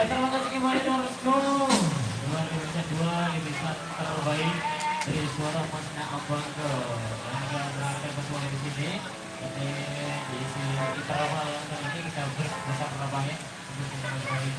Ya terima kasih kembali dengan Restu. Luar biasa dua lipisan terbaik dari suara Mas Naam Bangga. Dan juga berakhir bersuara di sini. Ini di kita ramal yang kali ini kita bersama ramai untuk mengetahui